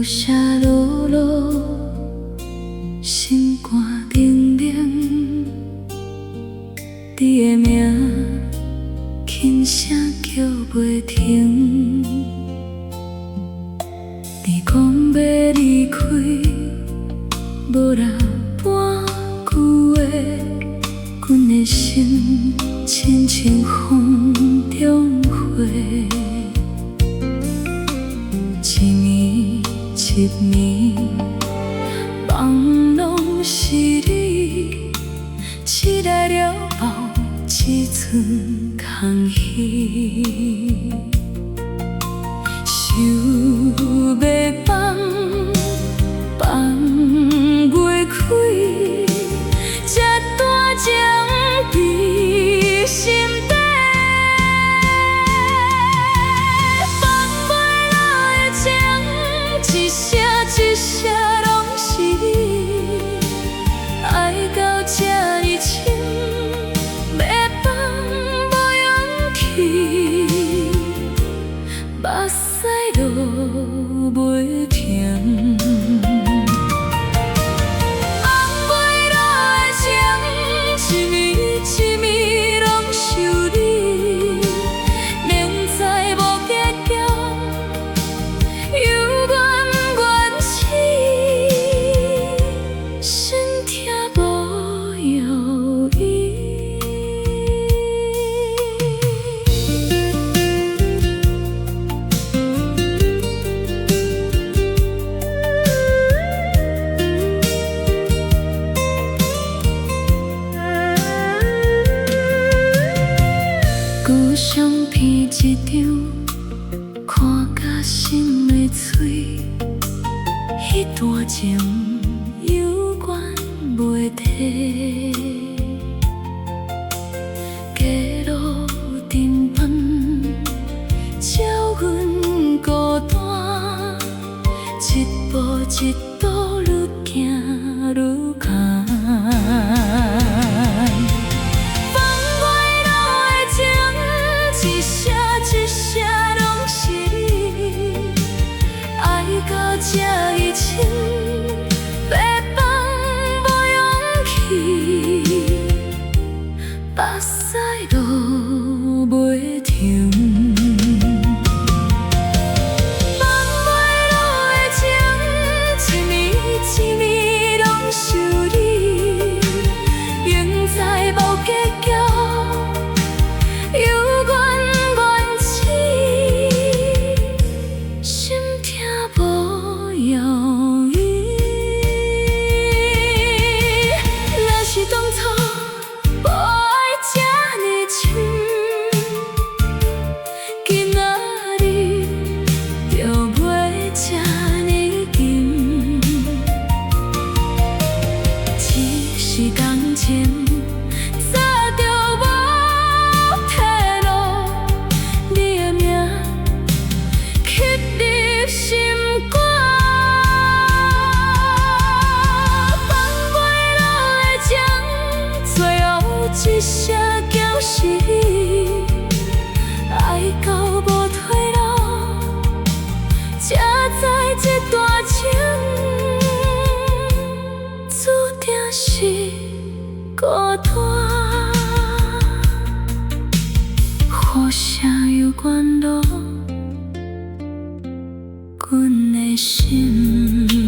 啥落落，心肝冷冷，你的名轻声叫袂停。你讲要离开，无人半句话，阮的心亲像风中花。一暝一暝，梦拢是你，醒来了后只剩空虚。想要放，放袂开，这大情伫心底。放袂落的情，一声一声拢是你，爱到这呢深，要放无勇气，目屎落袂停。放袂落的情，一暝一暝拢想你，明知无结局，犹原愿死，心痛无药医。旧相片一张，看甲心会碎，迄段情犹原袂褪。街路沉闷，照阮孤单，一步一步愈行愈艰。一声一声拢是你，爱到这呢深，要放无勇气，目屎落袂停。放袂落的情，一暝一暝拢想你，明知无结局，犹原愿死，心痛无药医。若是当初无爱这呢深，今仔日就袂这呢紧。只是当前，早就无退路，你的名刻入心肝。放袂落的情，最后一声叫是你，爱到无退路，才知这段情注定是孤单。雨声犹原落阮的心。